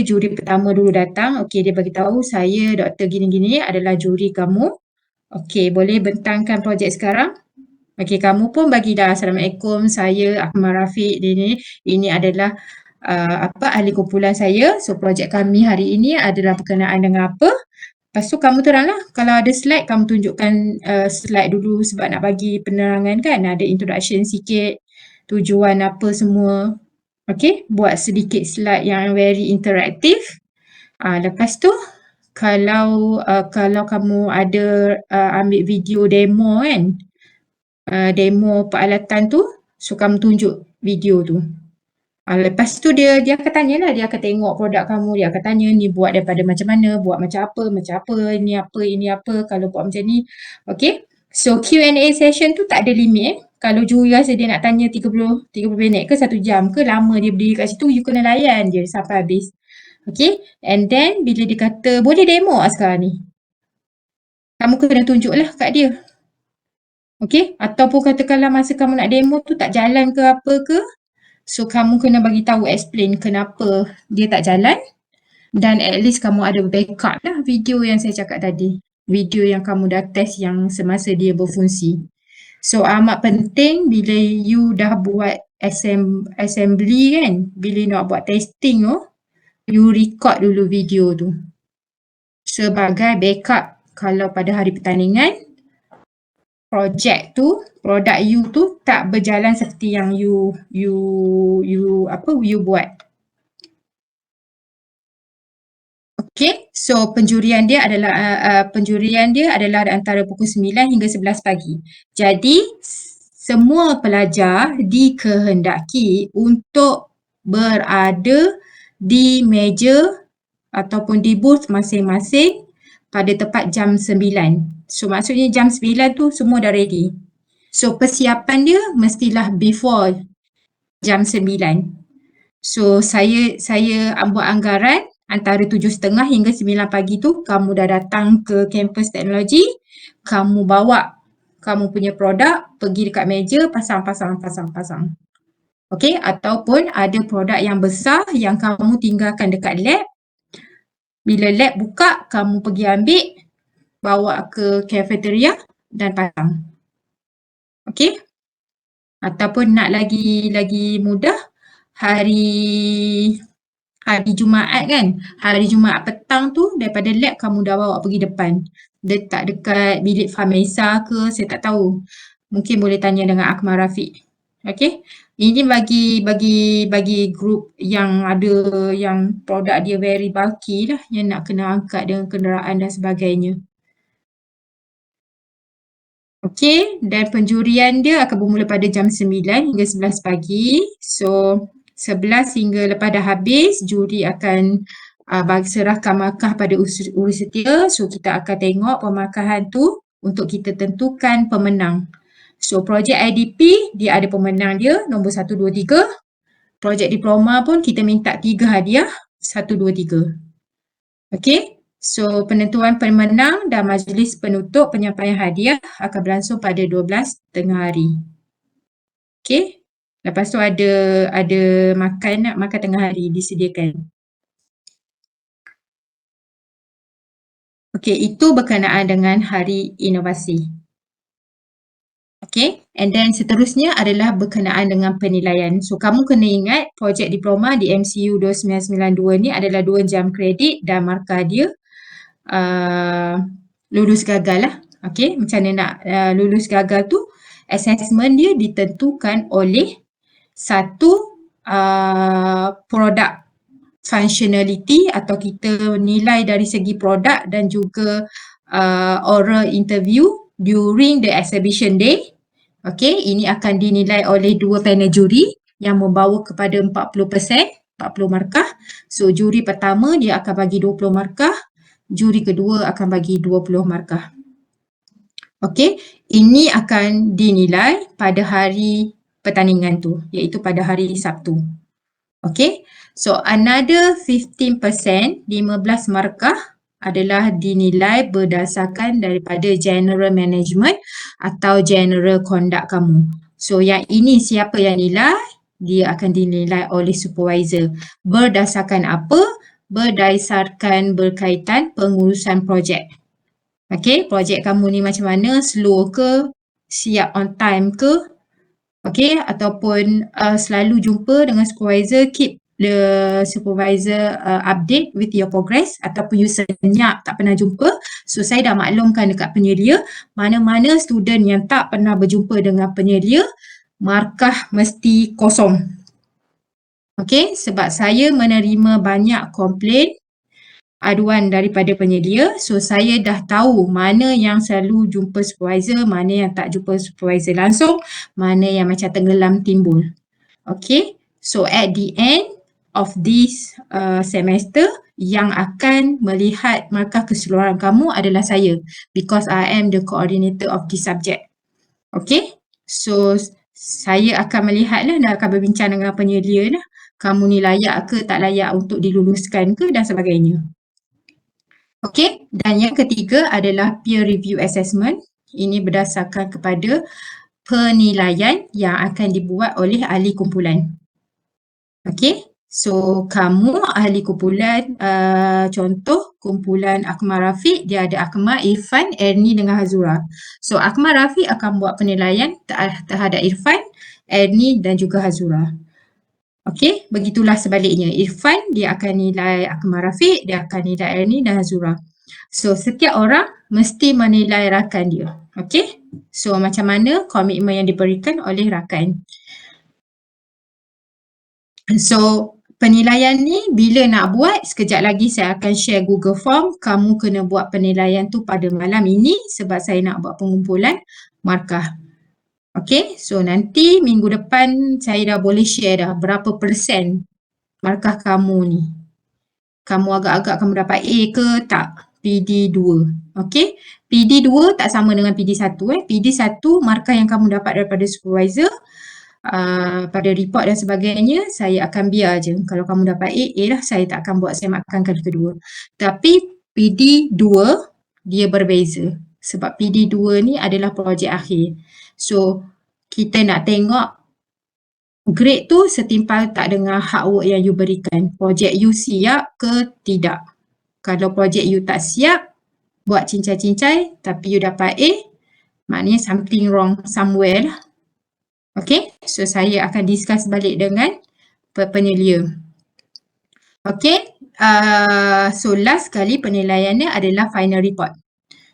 juri pertama dulu datang. Okey, dia bagi tahu saya Dr. gini-gini adalah juri kamu. Okey, boleh bentangkan projek sekarang. Okey, kamu pun bagi dah. Assalamualaikum, saya Akmal Rafiq. Ini adalah ahli kumpulan saya. So, projek kami hari ini adalah berkenaan dengan apa. Lepas tu kamu teranglah. Kalau ada slide, kamu tunjukkan slide dulu sebab nak bagi penerangan kan. Ada introduction sikit, tujuan apa semua. Okey, buat sedikit slide yang very interaktif. Lepas tu, kalau kamu ada ambil video demo kan, demo peralatan tu, so kamu tunjuk video tu. Lepas tu dia akan tanyalah, dia akan tengok produk kamu, dia akan tanya ni buat daripada macam mana, buat macam apa, ini apa, kalau buat macam ni. Okay, so Q&A session tu tak ada limit. Kalau juri rasa dia nak tanya 30 minit ke 1 jam ke, lama dia berdiri kat situ, you kena layan je sampai habis. Okay, and then bila dia kata boleh demo sekarang ni, kamu kena tunjuklah kat dia. Okay, ataupun katakanlah masa kamu nak demo tu tak jalan ke apa ke, so kamu kena bagi tahu, explain kenapa dia tak jalan, dan at least kamu ada backup lah video yang saya cakap tadi. Video yang kamu dah test yang semasa dia berfungsi. So amat penting bila you dah buat assembly kan, bila nak buat testing tu, you record dulu video tu. Sebagai backup kalau pada hari pertandingan, projek tu, produk you tu tak berjalan seperti yang you buat. Okay, so penjurian dia adalah antara pukul 9 hingga 11 pagi. Jadi semua pelajar dikehendaki untuk berada di meja ataupun di booth masing-masing pada tepat jam 9. So maksudnya jam 9 tu semua dah ready. So persiapan dia mestilah before jam 9. So saya buat anggaran antara 7.30 hingga 9 pagi tu kamu dah datang ke kampus teknologi, kamu bawa kamu punya produk, pergi dekat meja, pasang. Okey, ataupun ada produk yang besar yang kamu tinggalkan dekat lab. Bila lab buka, kamu pergi ambil, bawa ke cafeteria dan pasang. Okey? Ataupun nak lagi mudah, hari Jumaat kan, hari Jumaat petang tu daripada lab kamu dah bawa pergi depan. Letak dekat bilik Farmesa ke, saya tak tahu. Mungkin boleh tanya dengan Akmal Rafiq. Okey? Ini bagi grup yang ada yang produk dia very bulky lah, yang nak kena angkat dengan kenderaan dan sebagainya. Okey, dan penjurian dia akan bermula pada jam 9 hingga 11 pagi. So 11 hingga lepas dah habis, juri akan serahkan markah pada urus setia. So kita akan tengok pemarkahan tu untuk kita tentukan pemenang. So projek IDP dia ada pemenang dia nombor 1, 2, 3. Projek diploma pun kita minta 3 hadiah, 1, 2, 3. Okey, so penentuan pemenang dan majlis penutup penyampaian hadiah akan berlangsung pada 12 tengah hari. Okey, lepas tu ada makan tengah hari disediakan. Okey, itu berkenaan dengan hari inovasi. Okay, and then seterusnya adalah berkenaan dengan penilaian. So, kamu kena ingat projek diploma di MCU 2992 ni adalah 2 jam kredit dan markah dia lulus gagal lah. Okay, macam mana nak lulus gagal tu, assessment dia ditentukan oleh satu produk functionality atau kita nilai dari segi produk dan juga oral interview during the exhibition day. Okey, ini akan dinilai oleh 2 panel juri yang membawa kepada 40%, 40 markah. So juri pertama dia akan bagi 20 markah, juri kedua akan bagi 20 markah. Okey, ini akan dinilai pada hari pertandingan tu, iaitu pada hari Sabtu. Okey, so another 15%, 15 markah adalah dinilai berdasarkan daripada general management atau general conduct kamu. So yang ini siapa yang nilai? Dia akan dinilai oleh supervisor. Berdasarkan apa? berdasarkan berkaitan pengurusan projek. Okey, projek kamu ni macam mana, slow ke, siap on time ke, okey, ataupun selalu jumpa dengan supervisor, keep the supervisor update with your progress, ataupun you senyap tak pernah jumpa. So saya dah maklumkan dekat penyelia, mana-mana student yang tak pernah berjumpa dengan penyelia, markah mesti kosong. Okey, sebab saya menerima banyak komplain aduan daripada penyelia, so saya dah tahu mana yang selalu jumpa supervisor, mana yang tak jumpa supervisor langsung, mana yang macam tenggelam timbul. Okay, so at the end of this semester, yang akan melihat markah keseluruhan kamu adalah saya, because I am the coordinator of this subject. Okay, so saya akan melihatlah dan akan berbincang dengan penyelia lah, kamu ni layak ke tak layak untuk diluluskan ke dan sebagainya. Okey, dan yang ketiga adalah peer review assessment. Ini berdasarkan kepada penilaian yang akan dibuat oleh ahli kumpulan. Okey, so kamu ahli kumpulan, contoh kumpulan Akmal Rafiq, dia ada Akmal, Irfan, Ernie dengan Hazura. So Akmal Rafiq akan buat penilaian terhadap Irfan, Ernie dan juga Hazura. Okey, begitulah sebaliknya. Irfan dia akan nilai Akmal Rafiq, dia akan nilai Ernie dan Hazura. So setiap orang mesti menilai rakan dia. Okey? So macam mana komitmen yang diberikan oleh rakan. So penilaian ni bila nak buat, sekejap lagi saya akan share Google Form. Kamu kena buat penilaian tu pada malam ini sebab saya nak buat pengumpulan markah. Okey, so nanti minggu depan saya dah boleh share dah berapa persen markah kamu ni. Kamu agak-agak kamu dapat A ke tak? PD 2. Okey, PD 2 tak sama dengan PD 1. PD 1 markah yang kamu dapat daripada supervisor, pada report dan sebagainya, saya akan biar je. Kalau kamu dapat A, A lah, saya tak akan buat semakan kali kedua. Tapi PD 2 dia berbeza. Sebab PD 2 ni adalah projek akhir. So, kita nak tengok grade tu setimpal tak dengan hard work yang you berikan. Projek you siap ke tidak? Kalau projek you tak siap, buat cincai-cincai tapi you dapat A, maknanya something wrong somewhere lah. Okay, so saya akan discuss balik dengan penyelia. Okay, so last kali penilaiannya adalah final report.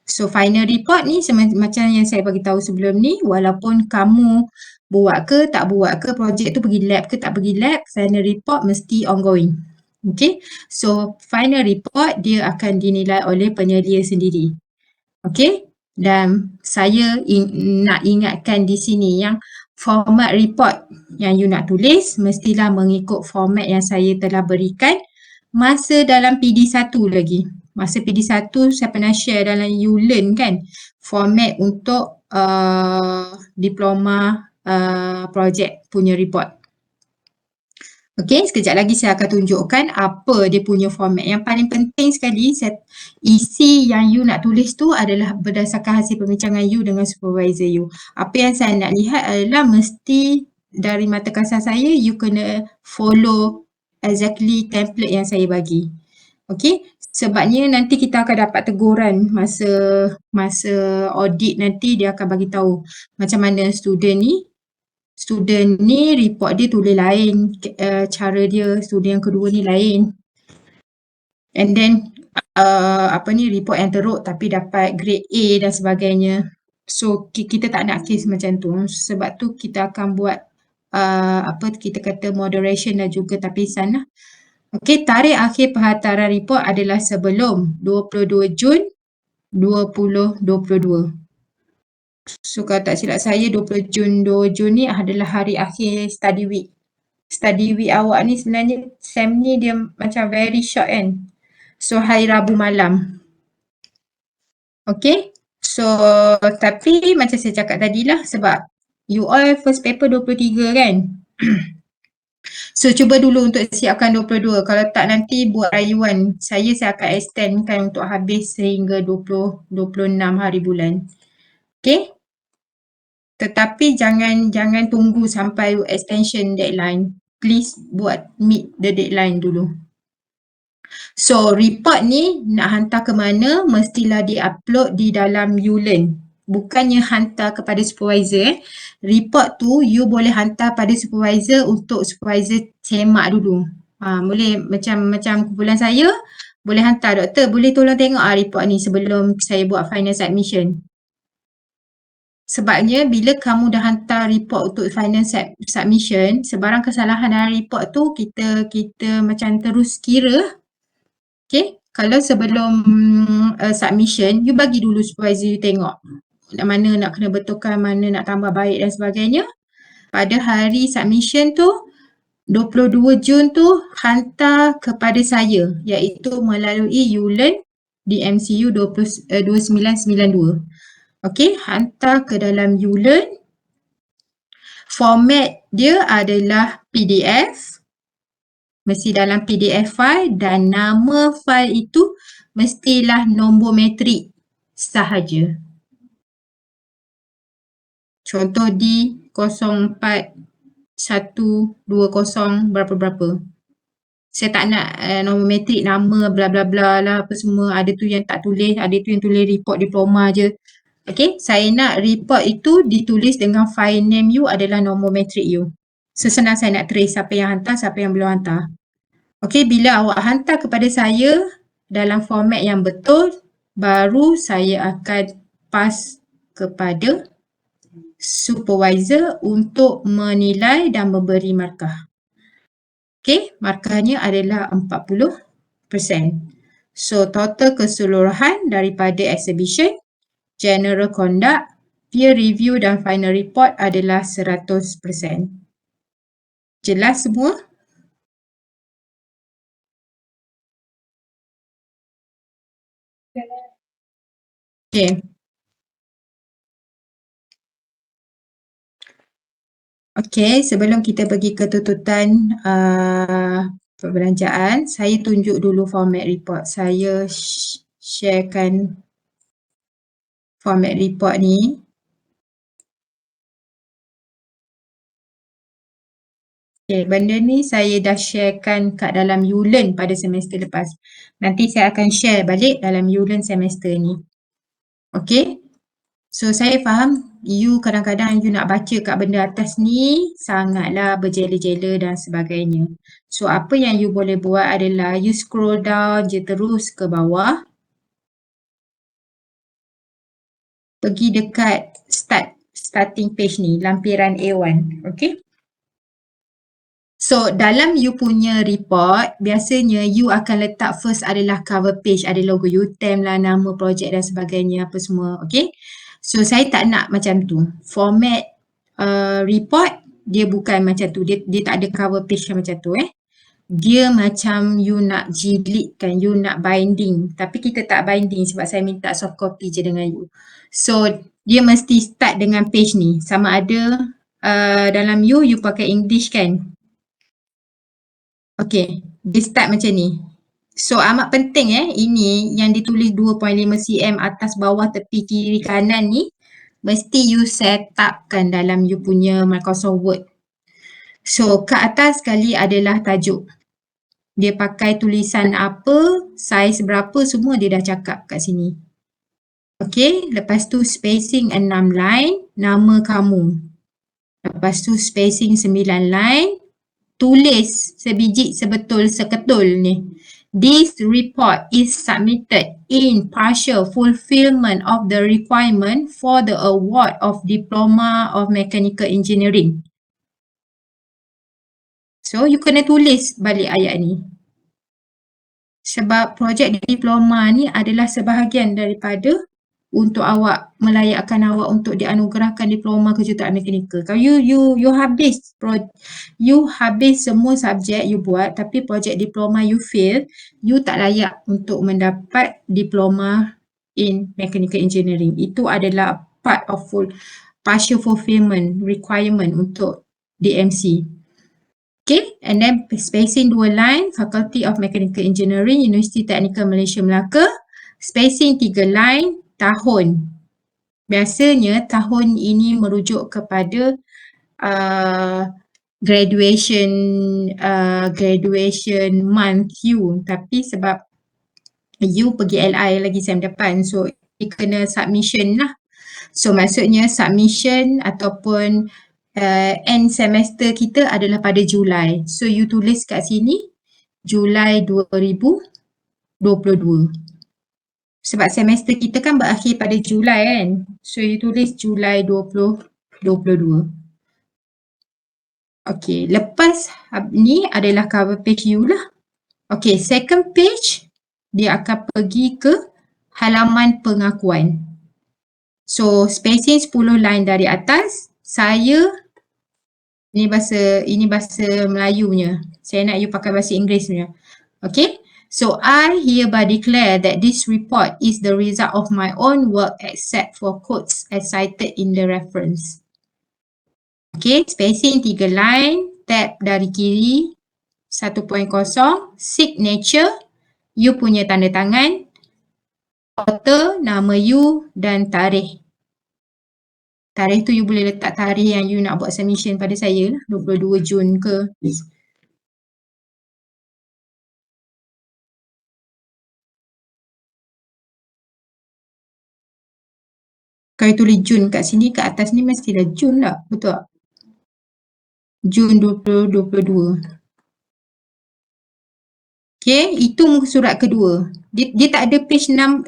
So final report ni macam yang saya bagi tahu sebelum ni, walaupun kamu buat ke tak buat ke, projek tu pergi lab ke tak pergi lab, final report mesti ongoing. Okay, so final report dia akan dinilai oleh penyelia sendiri. Okay, dan saya nak ingatkan di sini yang format report yang you nak tulis mestilah mengikut format yang saya telah berikan masa dalam PD1 lagi. Masa PD1 saya pernah share dalam YouLearn kan, format untuk diploma projek punya report. Okey, sekejap lagi saya akan tunjukkan apa dia punya format. Yang paling penting sekali, isi yang you nak tulis tu adalah berdasarkan hasil perbincangan you dengan supervisor you. Apa yang saya nak lihat adalah mesti dari mata kasar saya, you kena follow exactly template yang saya bagi. Okey, sebabnya nanti kita akan dapat teguran masa audit nanti, dia akan bagi tahu macam mana student ni report dia tulis lain, cara dia student yang kedua ni lain. And then report yang teruk tapi dapat grade A dan sebagainya. So kita tak nak case macam tu. Sebab tu kita akan buat kita kata moderation dan juga tapisan lah. Okey, tarikh akhir penghantaran report adalah sebelum 22 Jun 2022. So kalau tak silap saya 20 Jun ni adalah hari akhir study week. Study week awak ni sebenarnya SEM ni dia macam very short kan. So hari Rabu malam. Okay. So tapi macam saya cakap tadi lah, sebab you all first paper 23 kan. So cuba dulu untuk siapkan 22. Kalau tak nanti buat rayuan. Saya akan extendkan untuk habis sehingga 26 hari bulan. Okay. Tetapi jangan tunggu sampai extension deadline. Please buat meet the deadline dulu. So, report ni nak hantar ke mana, mestilah di-upload di dalam ULearn. Bukannya hantar kepada supervisor. Report tu you boleh hantar pada supervisor untuk supervisor semak dulu. Boleh macam kumpulan saya, boleh hantar, doktor boleh tolong tengok report ni sebelum saya buat final submission. Sebabnya bila kamu dah hantar report untuk final submission, sebarang kesalahan dalam report tu kita macam terus kira. Okay, kalau sebelum submission, you bagi dulu supervisor you tengok mana nak kena betulkan, mana nak tambah baik dan sebagainya. Pada hari submission tu, 22 Jun tu hantar kepada saya iaitu melalui ULearn DMCU 2992. Okey, hantar ke dalam ULearn. Format dia adalah PDF. Mesti dalam PDF file dan nama file itu mestilah nombor metrik sahaja. Contoh D04120 berapa-berapa. Saya tak nak nombor metrik, nama bla bla bla lah apa semua. Ada tu yang tak tulis, ada tu yang tulis report diploma je. Okay, saya nak report itu ditulis dengan file name you adalah nombor metrik you. So, senang saya nak trace siapa yang hantar, siapa yang belum hantar. Okay, bila awak hantar kepada saya dalam format yang betul, baru saya akan pass kepada supervisor untuk menilai dan memberi markah. Okay, markahnya adalah 40%. So, total keseluruhan daripada exhibition, general conduct, peer review dan final report adalah 100%. Jelas semua? Okay. Okay, sebelum kita pergi ke tuntutan perbelanjaan, saya tunjuk dulu format report. Saya sharekan format report ni. Okay, benda ni saya dah sharekan kat dalam ULearn pada semester lepas. Nanti saya akan share balik dalam ULearn semester ni. Okay, so saya faham you kadang-kadang you nak baca kat benda atas ni sangatlah berjela-jela dan sebagainya. So, apa yang you boleh buat adalah you scroll down je terus ke bawah. Pergi dekat starting page ni, lampiran A1. Okay. So, dalam you punya report, biasanya you akan letak first adalah cover page, ada logo UTM lah, nama projek dan sebagainya, apa semua, okay? So, saya tak nak macam tu. Format report, dia bukan macam tu. Dia tak ada cover page macam tu, Dia macam you nak jilidkan, you nak binding. Tapi kita tak binding sebab saya minta soft copy je dengan you. So, dia mesti start dengan page ni. Sama ada dalam you pakai English kan? Okay, dia start macam ni. So, amat penting ini yang ditulis 2.5 cm atas bawah tepi kiri kanan ni mesti you set upkan dalam you punya Microsoft Word. So, ke atas sekali adalah tajuk. Dia pakai tulisan apa, saiz berapa, semua dia dah cakap kat sini. Okay, lepas tu spacing 6 line, nama kamu. Lepas tu spacing 9 line, tulis sebiji sebetul seketul ni. This report is submitted in partial fulfillment of the requirement for the award of Diploma of Mechanical Engineering. So, you kena tulis balik ayat ni. Sebab projek diploma ni adalah sebahagian daripada untuk awak melayakkan awak untuk dianugerahkan diploma kejuruteraan mekanikal. Kalau you habis semua subjek you buat tapi projek diploma you fail, you tak layak untuk mendapat diploma in mechanical engineering. Itu adalah part of partial fulfillment requirement untuk DMC. Okay, and then spacing 2 line, Faculty of Mechanical Engineering, Universiti Teknikal Malaysia Melaka. Spacing 3 line, tahun. Biasanya tahun ini merujuk kepada graduation graduation month you, tapi sebab you pergi LI lagi sem depan, so you kena submission lah. So maksudnya submission ataupun end semester kita adalah pada Julai. So you tulis kat sini Julai 2022. Sebab semester kita kan berakhir pada Julai kan. So you tulis Julai 2022. Okay, lepas ni adalah cover page you lah. Okay, second page dia akan pergi ke halaman pengakuan. So spacing 10 line dari atas, saya ini bahasa Melayunya. Saya nak you pakai bahasa Inggerisnya. Okay? So I hereby declare that this report is the result of my own work except for quotes as cited in the reference. Okay, spacing 3 line, tab dari kiri 1.0, signature, you punya tanda tangan, author, nama you dan tarikh. Tarikh tu you boleh letak tarikh yang you nak buat submission pada saya lah, 22 Jun ke. Kalau tulis Jun kat sini, kat atas ni mestilah Jun lah, betul tak? Jun 2022. Okay, itu muka surat kedua. Dia tak ada page number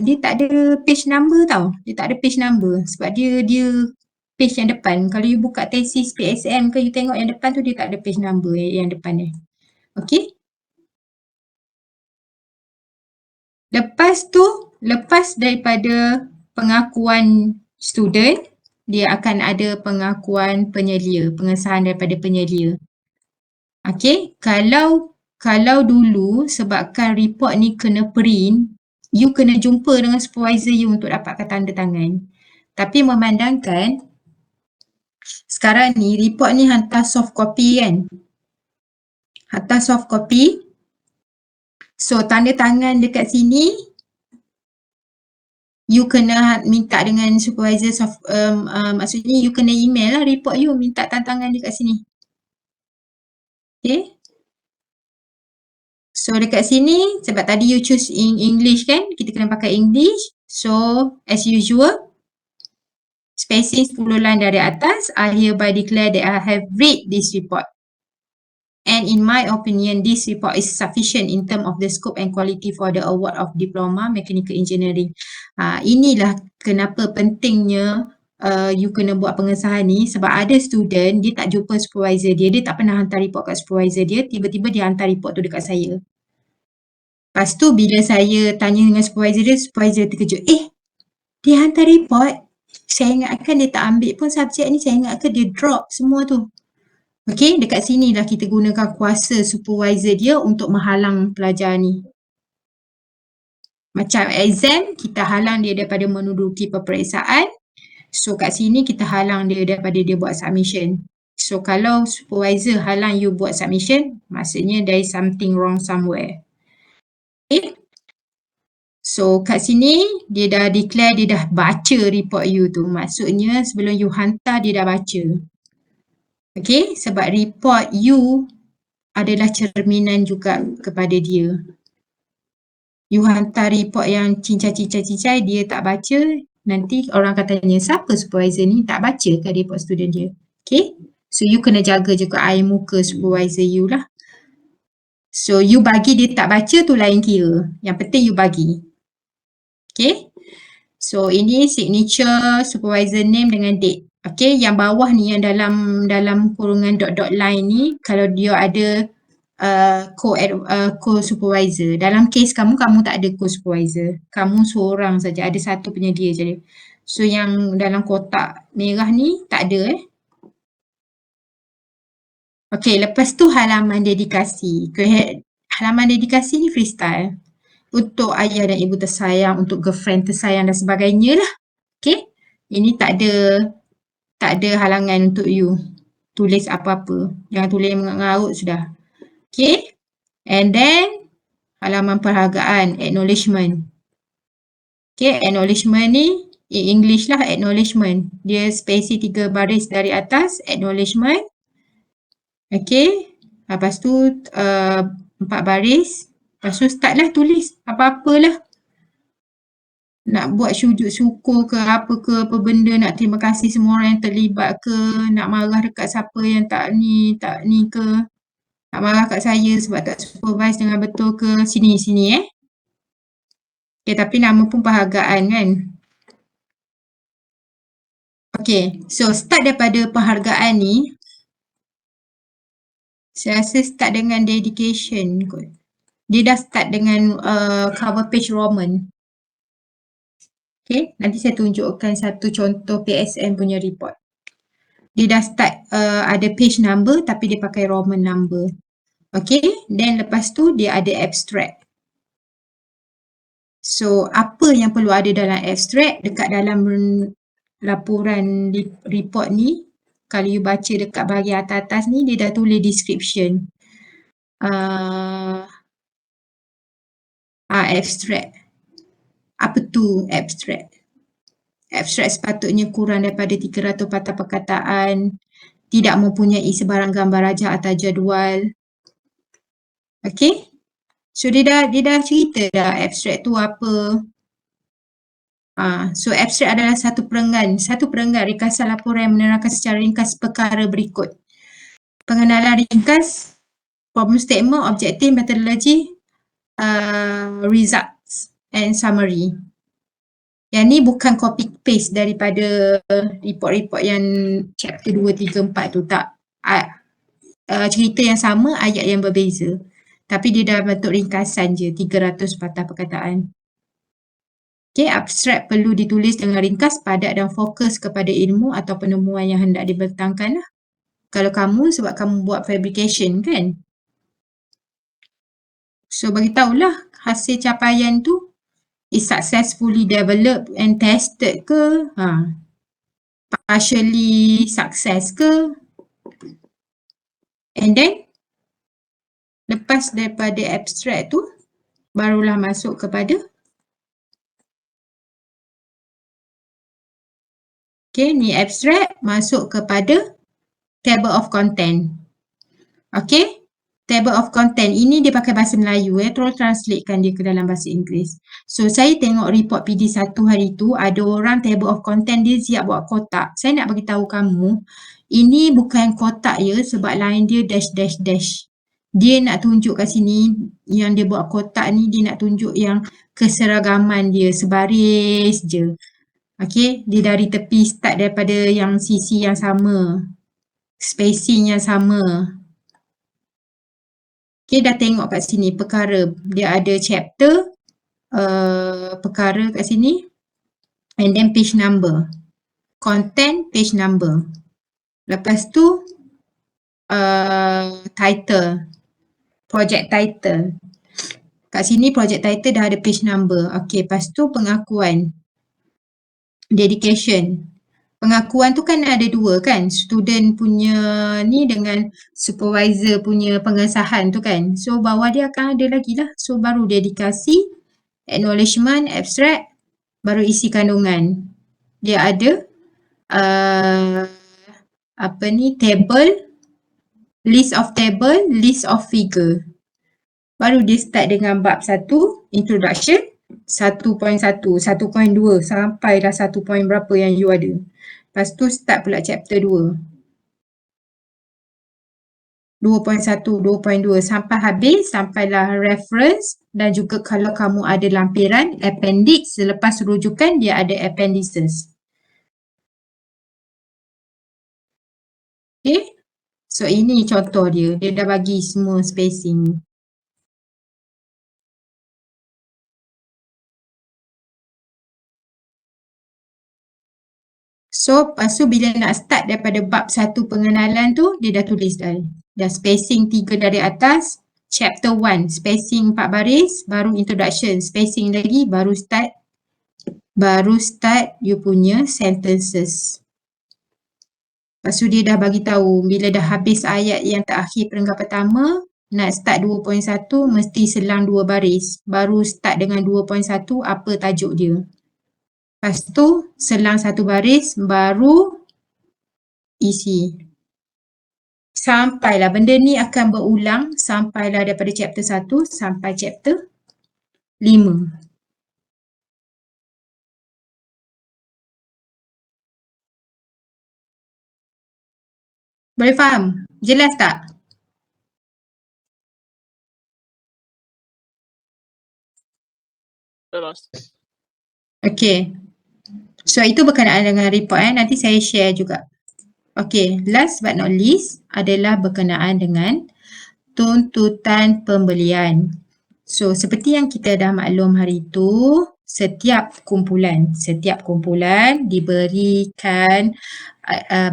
tau. Dia tak ada page number sebab dia page yang depan. Kalau you buka tesis PSM ke, you tengok yang depan tu dia tak ada page number yang depan ni. Okay. Lepas daripada pengakuan student, dia akan ada pengakuan penyelia, pengesahan daripada penyelia. Okay, kalau dulu sebabkan report ni kena print, you kena jumpa dengan supervisor you untuk dapatkan tanda tangan. Tapi memandangkan sekarang ni report ni hantar soft copy kan. Hantar soft copy. So tanda tangan dekat sini you kena minta dengan supervisor soft, maksudnya you kena email lah report you, minta tanda tangan dekat sini. Okay. So dekat sini, sebab tadi you choose in English kan, kita kena pakai English. So as usual, spacing 10 line dari atas, I hereby declare that I have read this report. And in my opinion, this report is sufficient in terms of the scope and quality for the award of Diploma Mechanical Engineering. Inilah kenapa pentingnya you kena buat pengesahan ni, sebab ada student, dia tak jumpa supervisor dia tak pernah hantar report kat supervisor dia, tiba-tiba dia hantar report tu dekat saya. Lepas tu bila saya tanya dengan supervisor terkejut. Dia hantar report. Saya ingatkan dia tak ambil pun subjek ni. Saya ingatkan dia drop semua tu. Okay, dekat sini lah kita gunakan kuasa supervisor dia untuk menghalang pelajar ni. Macam exam, kita halang dia daripada menduduki peperiksaan. So kat sini kita halang dia daripada dia buat submission. So kalau supervisor halang you buat submission, maksudnya there is something wrong somewhere. Okay. So kat sini dia dah declare, dia dah baca report you tu. Maksudnya sebelum you hantar dia dah baca. Okay, sebab report you adalah cerminan juga kepada dia. You hantar report yang cincai-cincai, dia tak baca, nanti orang akan tanya siapa supervisor ni tak baca ke report student dia. Okay, so you kena jaga juga air muka supervisor you lah. So you bagi dia tak baca tu lain kira. Yang penting you bagi. Okay, so ini signature, supervisor name dengan date. Okay, yang bawah ni yang dalam kurungan dot line ni, kalau dia ada co-supervisor. Dalam case kamu tak ada co-supervisor. Kamu seorang saja, ada satu penyedia je. So yang dalam kotak merah ni tak ada Okay, lepas tu halaman dedikasi. Halaman dedikasi ni freestyle. Untuk ayah dan ibu tersayang, untuk girlfriend tersayang dan sebagainya lah. Okay, ini tak ada halangan untuk you tulis apa-apa. Jangan tulis mengarut sudah. Okay, and then halaman perhargaan, acknowledgement. Okay, acknowledgement ni in English lah acknowledgement. Dia spasi 3 baris dari atas, acknowledgement. Okey. Lepas tu 4 baris. Lepas tu start lah tulis apa-apalah. Nak buat sujud syukur ke apa benda, nak terima kasih semua orang yang terlibat ke, nak marah dekat siapa yang tak ni ke, nak marah kat saya sebab tak supervise dengan betul ke, sini eh. Okay, tapi nama pun penghargaan kan. Okay, so start daripada penghargaan ni, saya rasa start dengan dedication kot. Dia dah start dengan cover page Roman. Okay, nanti saya tunjukkan satu contoh PSN punya report. Dia dah start ada page number tapi dia pakai Roman number. Okay, then lepas tu dia ada abstract. So, apa yang perlu ada dalam abstract dekat dalam laporan report ni, kalau you baca dekat bahagian atas-atas ni, dia dah tulis description. Abstract. Apa tu abstract? Abstract sepatutnya kurang daripada 300 patah perkataan, tidak mempunyai sebarang gambar rajah atau jadual. Okay? So dia dah cerita dah abstract tu apa. So abstract adalah satu perenggan ringkasan laporan yang menerangkan secara ringkas perkara berikut. Pengenalan ringkas, problem statement, objective, methodology, results and summary. Yang ni bukan copy paste daripada report-report yang chapter 2, 3, 4 tu, tak. Cerita yang sama, ayat yang berbeza. Tapi dia dah bentuk ringkasan je, 300 patah perkataan. Okay, abstrak perlu ditulis dengan ringkas, padat dan fokus kepada ilmu atau penemuan yang hendak dibentangkan lah. Kalau kamu, sebab kamu buat fabrication kan. So, bagitahulah hasil capaian tu is successfully developed and tested ke, partially success ke. And then, lepas daripada abstract tu, barulah masuk kepada okay, ni abstract, masuk kepada table of content. Okay, table of content ini dia pakai bahasa Melayu, terus translatekan dia ke dalam bahasa Inggeris. So, saya tengok report PD1 hari tu, ada orang table of content dia siap buat kotak. Saya nak bagi tahu kamu, ini bukan kotak ya, sebab line dia dash dash dash. Dia nak tunjuk kat sini, yang dia buat kotak ni, dia nak tunjuk yang keseragaman dia, sebaris je. Okay, dia dari tepi start daripada yang sisi yang sama, spacing yang sama. Okay, dah tengok kat sini perkara, dia ada chapter, perkara kat sini, and then page number, content, page number. Lepas tu title, project title. Kat sini project title dah ada page number. Okay, lepas tu pengakuan, dedication. Pengakuan tu kan ada dua kan, student punya ni dengan supervisor punya pengesahan tu kan. So bawah dia akan ada lagi lah. So baru dedikasi, acknowledgement, abstract, baru isi kandungan. Dia ada table, list of table, list of figure. Baru dia start dengan bab 1, introduction, 1.1, 1.2 sampailah 1 point berapa yang you ada. Lepas tu start pula chapter 2. 2.1, 2.2 sampai habis, sampailah reference dan juga kalau kamu ada lampiran, appendix, selepas rujukan dia ada appendices. Okay, so ini contoh dia dah bagi semua spacing. So, lepas tu bila nak start daripada bab 1 pengenalan tu, dia dah tulis dah spacing 3 dari atas, chapter 1, spacing 4 baris, baru introduction, spacing lagi, baru start you punya sentences. Lepas tu dia dah bagi tahu bila dah habis ayat yang terakhir perenggan pertama, nak start 2.1 mesti selang 2 baris, baru start dengan 2.1 apa tajuk dia. Lepas tu selang 1 baris baru isi. sampailah benda ni akan berulang sampailah daripada chapter 1 sampai chapter 5. Boleh faham? Jelas tak? Jelas. Okey. So itu berkenaan dengan report nanti saya share juga. Okey, last but not least adalah berkenaan dengan tuntutan pembelian. So seperti yang kita dah maklum hari itu, setiap kumpulan diberikan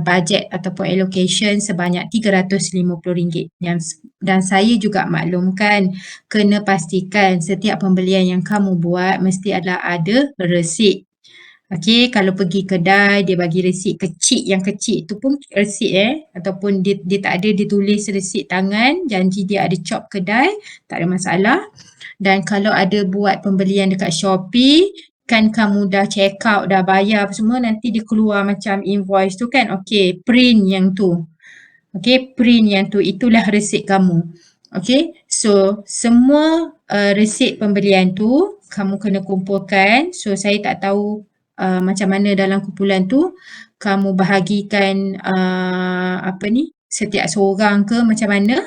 bajet ataupun allocation sebanyak RM350 dan saya juga maklumkan kena pastikan setiap pembelian yang kamu buat mesti ada resit. Okey, kalau pergi kedai dia bagi resit kecil, yang kecil tu pun resit ataupun dia tak ada, dia tulis resit tangan, janji dia ada cop kedai, tak ada masalah. Dan kalau ada buat pembelian dekat Shopee, kan kamu dah check out, dah bayar apa semua, nanti dia keluar macam invoice tu kan. Okey, print yang tu. Okey, print yang tu, itulah resit kamu. Okey, so semua resit pembelian tu kamu kena kumpulkan. So saya tak tahu macam mana dalam kumpulan tu kamu bahagikan setiap seorang ke macam mana.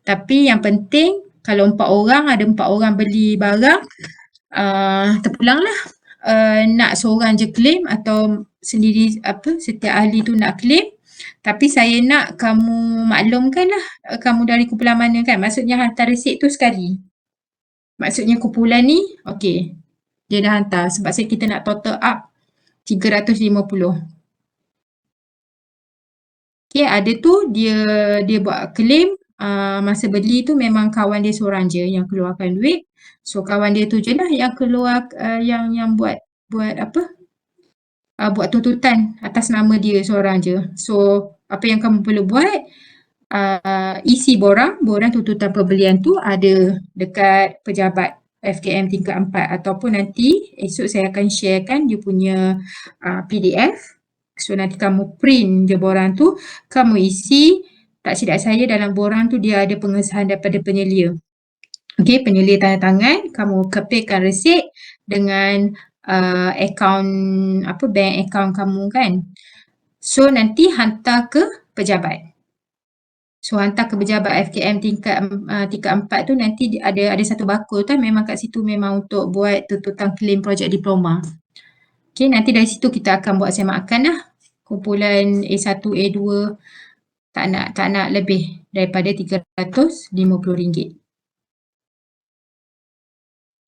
Tapi yang penting kalau 4 orang, ada 4 orang beli barang, terpulanglah nak seorang je claim atau sendiri setiap ahli tu nak claim. Tapi saya nak kamu maklumkanlah kamu dari kumpulan mana kan. Maksudnya hantar resit tu sekali. Maksudnya kumpulan ni, okey, dia dah hantar sebab kita nak total up 350. Okey, ada tu dia buat claim masa beli tu memang kawan dia seorang je yang keluarkan duit. So kawan dia tu je lah yang keluar yang buat buat tuntutan atas nama dia seorang je. So apa yang kamu perlu buat, isi borang tuntutan pembelian tu ada dekat pejabat FKM tingkat 4 ataupun nanti esok saya akan sharekan dia punya PDF. So nanti kamu print je borang tu, kamu isi, tak silap saya dalam borang tu dia ada pengesahan daripada penyelia. Okey, penyelia tanda tangan, kamu kepilkan resit dengan akaun bank account kamu kan. So nanti hantar ke pejabat. So hantar ke pejabat FKM tingkat 4 tu nanti ada satu bakul tu memang kat situ memang untuk buat tuntutan claim projek diploma. Okey, nanti dari situ kita akan buat semakan lah. Kumpulan A1, A2 tak nak lebih daripada RM350.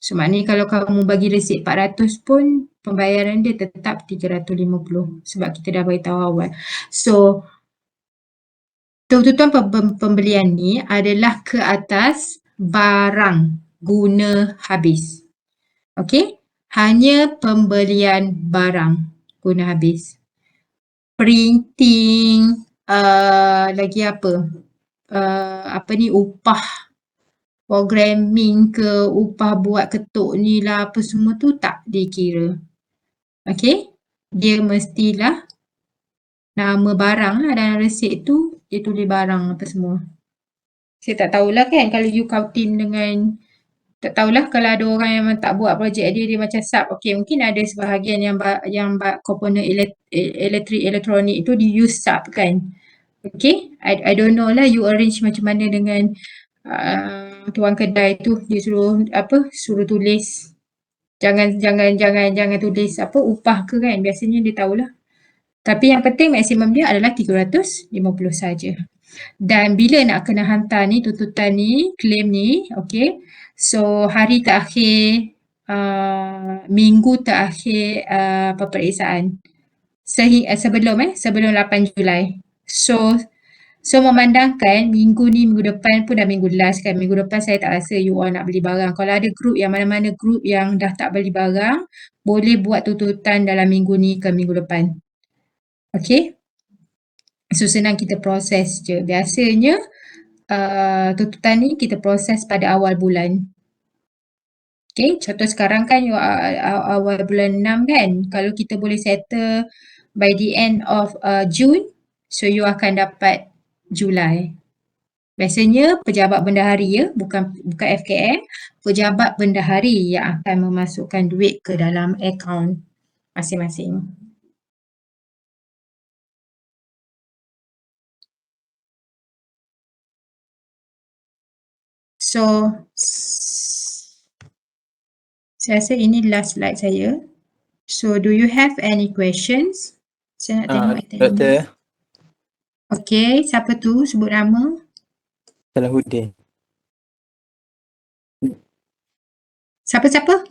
So maknanya kalau kamu bagi resit 400 pun pembayaran dia tetap 350 sebab kita dah beritahu awal. So tuntutan pembelian ni adalah ke atas barang guna habis. Okey? Hanya pembelian barang guna habis. Printing, lagi apa? Upah programming ke, upah buat ketuk ni lah apa semua tu tak dikira. Okey? Dia mestilah nama barang lah dalam resit tu, dia tulis barang apa semua. Saya tak tahulah kan kalau you counting dengan, tak tahulah kalau ada orang yang tak buat projek dia macam sub. Okey, mungkin ada sebahagian yang komponen elektrik elektronik tu di use sub kan. Okey, I don't know lah you arrange macam mana dengan tuan kedai tu, dia suruh tulis jangan tulis upah ke kan, biasanya dia tahulah. Tapi yang penting maksimum dia adalah 350 saja. Dan bila nak kena hantar ni tuntutan ni, claim ni, okey. So hari terakhir minggu terakhir peperiksaan. Sebelum 8 Julai. So memandangkan minggu ni, minggu depan pun dah minggu last kan. Minggu depan saya tak rasa you all nak beli barang. Kalau ada group yang mana-mana group yang dah tak beli barang, boleh buat tuntutan dalam minggu ni ke minggu depan. Okey. So senang kita proses je. Biasanya tuntutan ni kita proses pada awal bulan. Okey, contoh sekarang kan awal bulan 6 kan. Kalau kita boleh settle by the end of June, so you akan dapat Julai. Biasanya pejabat bendahari ya, bukan FKM, pejabat bendahari yang akan memasukkan duit ke dalam akaun masing-masing. So, saya rasa ini last slide saya. So, do you have any questions? Saya nak tengok attendee. Doktor Okey, siapa tu sebut nama? Salahuddin. Siapa-siapa?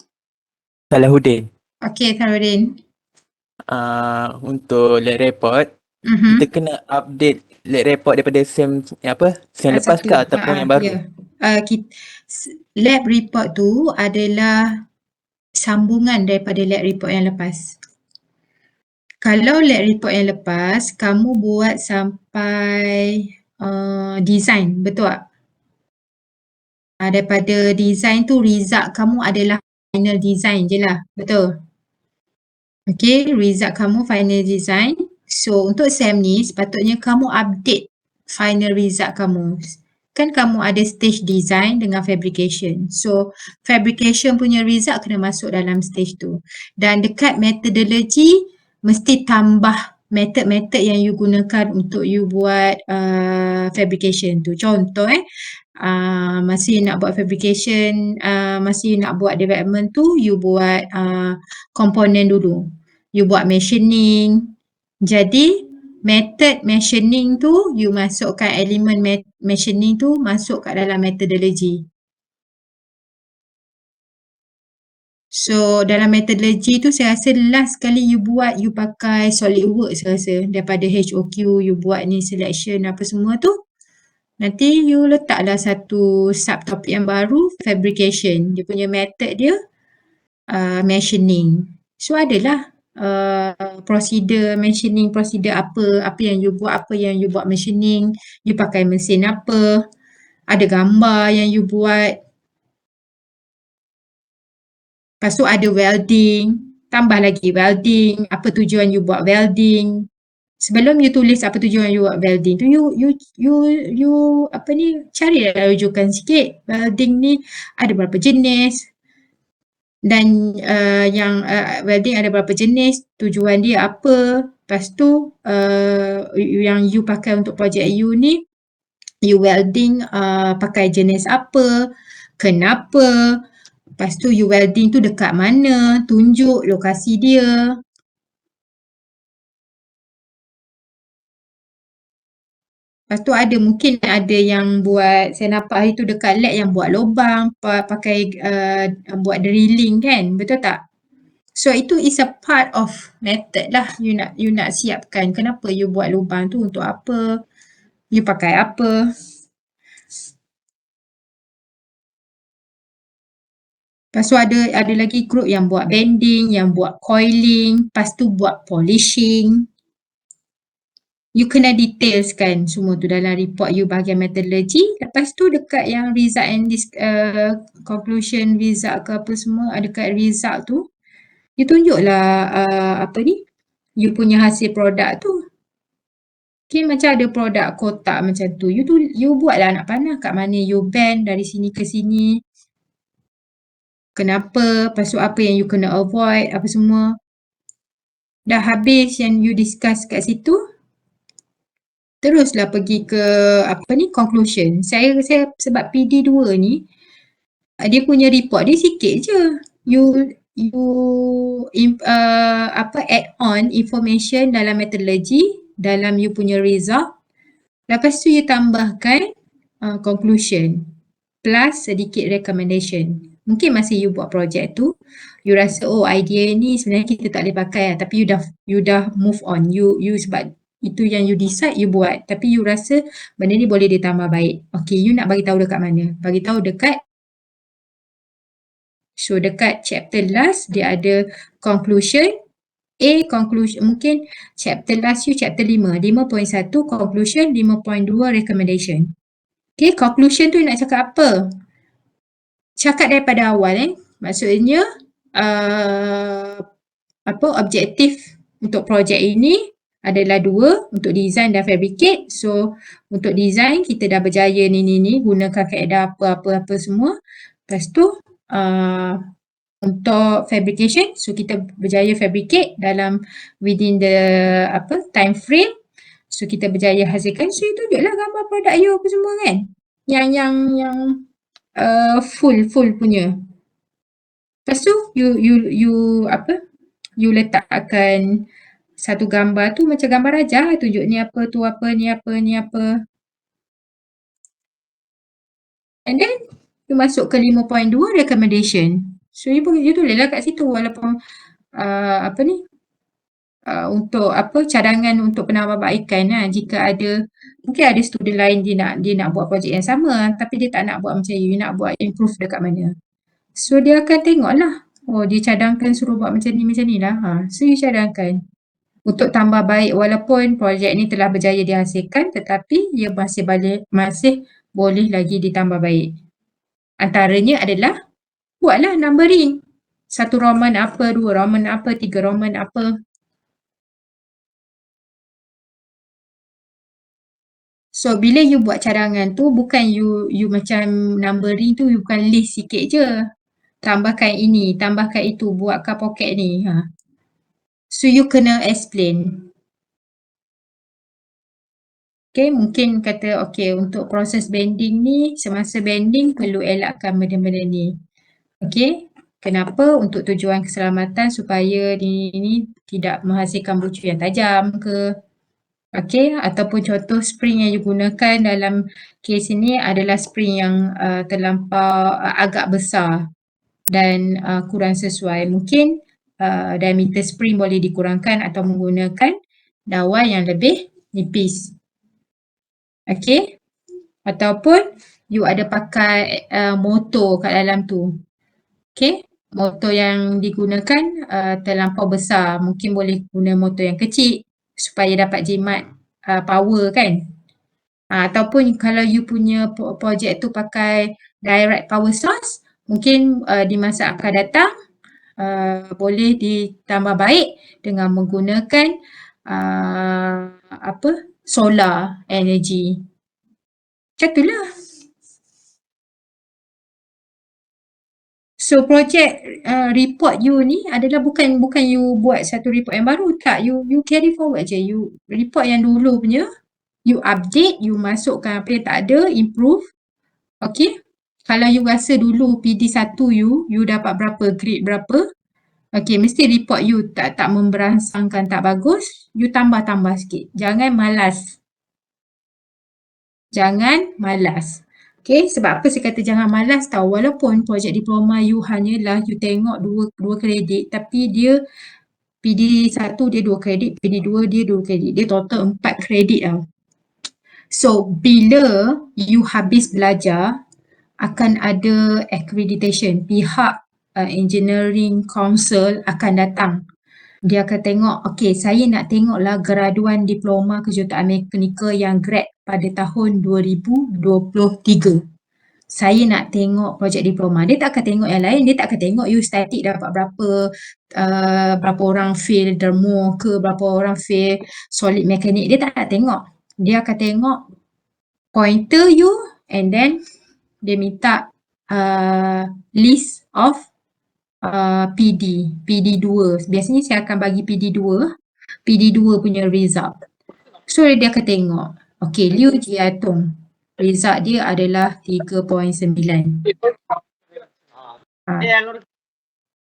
Salahuddin. Okey, Tharudin. Untuk lab report, kita kena update lab report daripada SEM SEM lepas ke ataupun yang baru? Ya. Lab report tu adalah sambungan daripada lab report yang lepas. Kalau lab report yang lepas, kamu buat sampai design, betul tak? Daripada design tu, result kamu adalah final design je lah, betul? Okay, result kamu final design. So, untuk SEM ni, sepatutnya kamu update final result kamu. Kan kamu ada stage design dengan fabrication. So, fabrication punya result kena masuk dalam stage tu. Dan dekat methodology, mesti tambah method-method yang you gunakan untuk you buat fabrication tu. Contoh masa you nak buat fabrication, masa you nak buat development tu, you buat komponen dulu. You buat machining. Jadi, method machining tu, you masukkan elemen machining tu masuk kat dalam methodology. So, dalam methodology tu saya rasa last kali you buat, you pakai SolidWorks saya rasa. Daripada HOQ, you buat ni selection apa semua tu. Nanti you letaklah satu subtopik yang baru, fabrication. Dia punya method dia, machining. So, adalah prosedur machining, prosedur apa yang you buat, apa yang you buat machining, you pakai mesin apa, ada gambar yang you buat. Lepas tu ada welding, tambah lagi welding, apa tujuan you buat welding. Sebelum you tulis apa tujuan you buat welding tu, you carilah rujukan sikit. Welding ni ada berapa jenis, dan welding ada berapa jenis, tujuan dia apa. Lepas tu yang you pakai untuk projek you ni, you welding pakai jenis apa, kenapa. Lepas tu you welding tu dekat mana, tunjuk lokasi dia. Lepas tu mungkin ada yang buat, saya nampak hari tu dekat lab yang buat lubang, pakai buat drilling kan, betul tak? So itu is a part of method lah, you nak siapkan kenapa you buat lubang tu, untuk apa, you pakai apa. Lepas tu ada lagi group yang buat bending, yang buat coiling, lepas tu buat polishing. You kena detailskan semua tu dalam report you bahagian methodology. Lepas tu dekat yang result and conclusion result ke apa semua, dekat result tu, you tunjuklah you punya hasil produk tu. Okay, macam ada produk kotak macam tu. You buatlah anak panah kat mana you bend dari sini ke sini. Kenapa, lepas tu apa yang you kena avoid, apa semua. Dah habis yang you discuss kat situ, teruslah pergi ke conclusion. Saya sebab PD2 ni, dia punya report dia sikit je. You add on information dalam methodology, dalam you punya result. Lepas tu you tambahkan conclusion plus sedikit recommendation. Mungkin masa you buat projek tu, you rasa idea ni sebenarnya kita tak boleh pakai, tapi you dah move on. You sebab itu yang you decide, you buat. Tapi you rasa benda ni boleh ditambah baik. Okay, you nak bagi tahu dekat mana? Bagi tahu dekat chapter last, dia ada conclusion. Conclusion, mungkin chapter last you chapter 5. 5.1 conclusion, 5.2 recommendation. Okay, conclusion tu nak cakap apa? Cakap daripada awal maksudnya objektif untuk projek ini, adalah 2 untuk design dan fabricate. So untuk design kita dah berjaya ni gunakan kaedah apa semua. Lepas tu untuk fabrication, so kita berjaya fabricate dalam within the time frame. So kita berjaya hasilkan. So you tunjuklah gambar produk you apa semua kan. Yang full punya. Lepas tu you letakkan satu gambar tu macam gambar rajah lah, tunjuk ni apa, tu apa, ni apa, ni apa. And then you masuk ke 5.2 recommendation. So you tulislah kat situ walaupun untuk cadangan untuk penambahbaikan lah. Jika ada, mungkin ada student lain dia nak buat projek yang sama tapi dia tak nak buat macam you nak buat improve dekat mana. So dia akan tengok lah, oh dia cadangkan suruh buat macam ni lah. So you cadangkan untuk tambah baik walaupun projek ni telah berjaya dihasilkan tetapi ia masih boleh lagi ditambah baik. Antaranya adalah buatlah numbering. 1 Roman apa, 2 Roman apa, 3 Roman apa. So bila you buat cadangan tu bukan you macam numbering tu you bukan list sikit je. Tambahkan ini, tambahkan itu, buatkan poket ni. So you kena explain. Okay, mungkin kata okay untuk proses bending ni, semasa bending perlu elakkan benda-benda ni. Okay, kenapa? Untuk tujuan keselamatan supaya ni tidak menghasilkan bucu yang tajam ke. Okay, ataupun contoh spring yang you gunakan dalam kes ini adalah spring yang terlampau agak besar dan kurang sesuai. Mungkin diameter spring boleh dikurangkan atau menggunakan dawai yang lebih nipis. Okay, ataupun you ada pakai motor kat dalam tu. Okay, motor yang digunakan terlampau besar. Mungkin boleh guna motor yang kecil supaya dapat jimat power kan. Ataupun kalau you punya projek tu pakai direct power source, mungkin di masa akan datang boleh ditambah baik dengan menggunakan solar energy. Macam itulah. So projek report you ni adalah bukan you buat satu report yang baru, tak. You carry forward je. You report yang dulu punya, you update, you masukkan apa yang tak ada, improve. Okay. Kalau you rasa dulu PD1 you dapat berapa, grade berapa. Okay, mesti report you tak memberansangkan, tak bagus, you tambah sikit. Jangan malas. Jangan malas. Okay, sebab apa saya kata jangan malas tau. Walaupun projek diploma you hanyalah you tengok 2 kredit tapi dia PD1 dia 2 kredit, PD2 dia 2 kredit. Dia total 4 kredit tau. So, bila you habis belajar, akan ada accreditation. Pihak engineering council akan datang. Dia akan tengok, okay, saya nak tengoklah graduan diploma kejuruteraan mekanikal yang grad pada tahun 2023. Saya nak tengok projek diploma. Dia tak akan tengok yang lain. Dia tak akan tengok you static dapat berapa orang fail dermo ke, berapa orang fail solid mekanik. Dia tak nak tengok. Dia akan tengok pointer you and then dia minta list of PD2. Biasanya saya akan bagi PD2 punya result. So dia akan tengok, okay, Liu Jiatong, result dia adalah 3.9.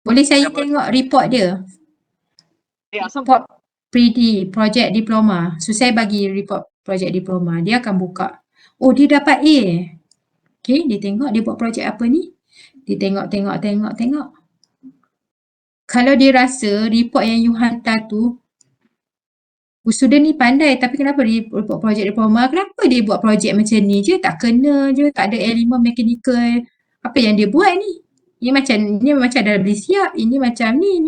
Boleh saya tengok report dia? Report project diploma. So saya bagi report project diploma. Dia akan buka. Oh, dia dapat A. Okay, dia tengok dia buat projek apa ni. Dia tengok. Kalau dia rasa report yang you hantar tu, student ni pandai tapi kenapa dia buat projek diploma? Kenapa dia buat projek macam ni je? Tak kena je, tak ada elemen mechanical. Apa yang dia buat ni? Ini macam dah beli siap. Ini macam ni.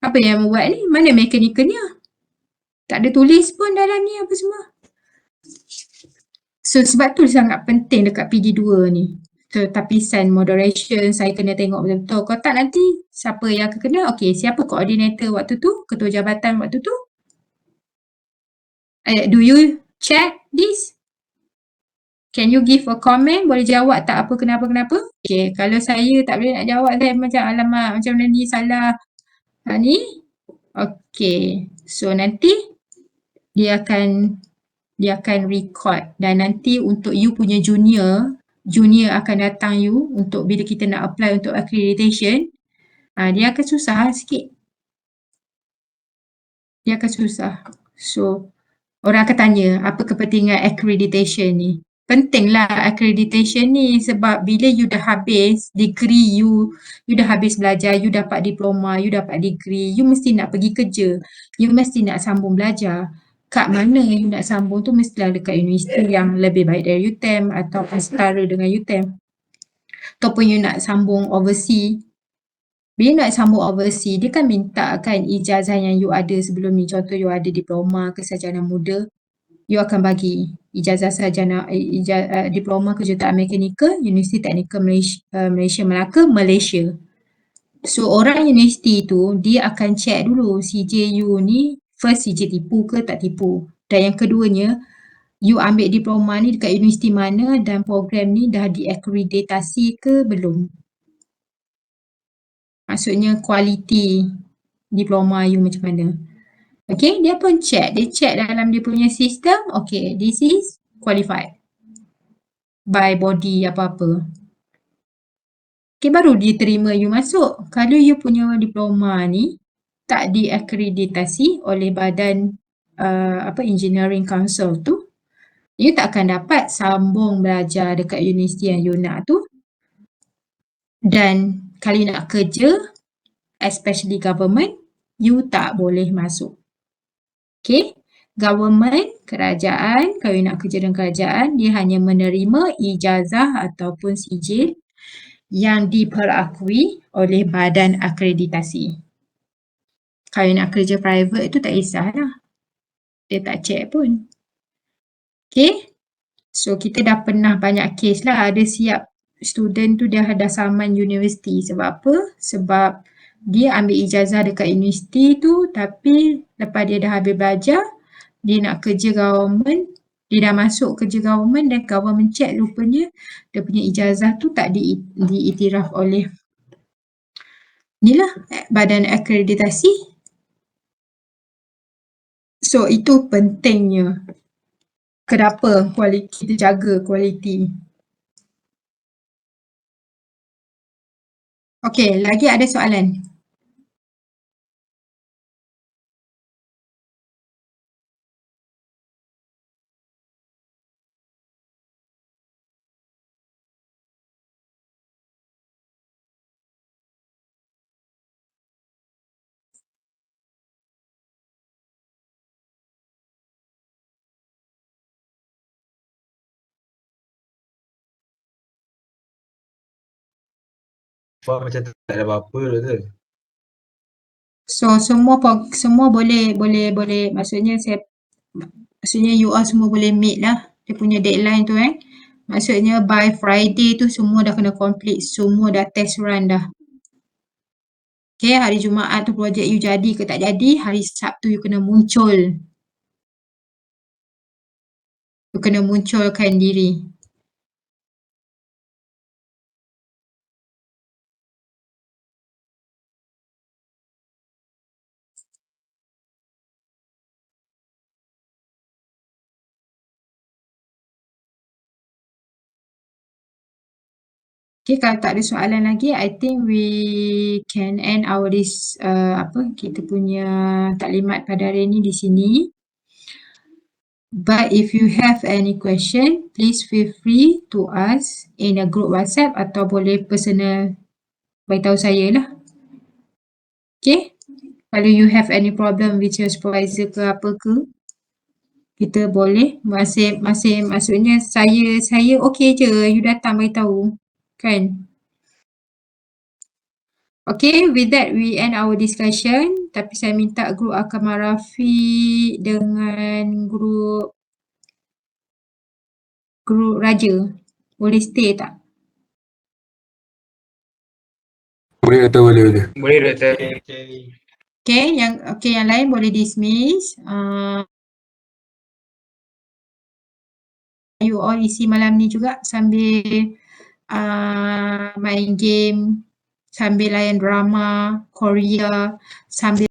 Apa yang buat ni? Mana mechanicalnya? Tak ada tulis pun dalam ni apa semua. So sebab tu sangat penting dekat PD2 ni. So tapisan moderation saya kena tengok betul-betul. Kalau tak nanti siapa yang akan kena? Okay, siapa koordinator waktu tu? Ketua jabatan waktu tu? Do you check this? Can you give a comment? Boleh jawab tak apa kenapa-kenapa? Okay, kalau saya tak boleh nak jawab, saya macam alamak macam mana ni salah. Ni. Okay, so nanti dia akan record dan nanti untuk you punya junior akan datang you untuk bila kita nak apply untuk accreditation, dia akan susah sikit. Dia akan susah. So, orang akan tanya, apa kepentingan accreditation ni? Pentinglah accreditation ni sebab bila you dah habis degree you dah habis belajar, you dapat diploma, you dapat degree, you mesti nak pergi kerja. You mesti nak sambung belajar. Kat mana you nak sambung tu mestilah dekat universiti yang lebih baik dari UTM atau setara dengan UTM. Ataupun you nak sambung overseas. Bila nak sambung overseas, dia kan minta kan ijazah yang you ada sebelum ni. Contoh you ada diploma ke sarjana muda, you akan bagi ijazah sarjana diploma kejuruteraan mekanikal Universiti Teknikal Malaysia Melaka, Malaysia. So orang universiti tu dia akan check dulu CJ you ni first CJ tipu ke tak tipu. Dan yang keduanya, you ambil diploma ni dekat universiti mana dan program ni dah diakreditasi ke belum. Maksudnya kualiti diploma you macam mana. Okay, dia pun check. Dia check dalam dia punya sistem. Okay, this is qualified by body apa-apa. Okay, baru dia terima you masuk. Kalau you punya diploma ni tak diakreditasi oleh badan engineering council tu, you tak akan dapat sambung belajar dekat universiti yang you nak tu. Dan kalau you nak kerja, especially government, you tak boleh masuk. Okay, government, kerajaan, kalau you nak kerja dengan kerajaan, dia hanya menerima ijazah ataupun sijil yang diperakui oleh badan akreditasi. Kalau you nak kerja private tu tak kisahlah. Dia tak check pun. Okay, so kita dah pernah banyak case lah. Ada siap student tu dia dah saman universiti. Sebab apa? Sebab dia ambil ijazah dekat universiti tu tapi lepas dia dah habis belajar, dia nak kerja government, dia dah masuk kerja government dan government check rupanya dia punya ijazah tu tak diiktiraf oleh inilah badan akreditasi. So itu pentingnya. Kenapa kita jaga kualiti. Okey, lagi ada soalan? Macam tak ada apa-apa tu. So semua boleh maksudnya you all semua boleh meet lah dia punya deadline tu Maksudnya by Friday tu semua dah kena complete, semua dah test run dah. Okay, hari Jumaat tu projek you jadi ke tak jadi, hari Sabtu you kena muncul. You kena munculkan diri. Okay, kalau tak ada soalan lagi, I think we can end our kita punya taklimat pada hari ini di sini. But if you have any question, please feel free to ask in a group WhatsApp atau boleh personal beritahu saya lah. Okay, kalau you have any problem with your supervisor ke apa ke, kita boleh masih maksudnya saya okay je, you datang beritahu. Kan? Okay, with that we end our discussion. Tapi saya minta grup Akmal Rafiq dengan grup Raja boleh stay tak? Boleh kata boleh. Boleh Doktor. Okay, yang lain boleh dismiss. you all isi malam ni juga sambil main game, sambil layan drama Korea, sambil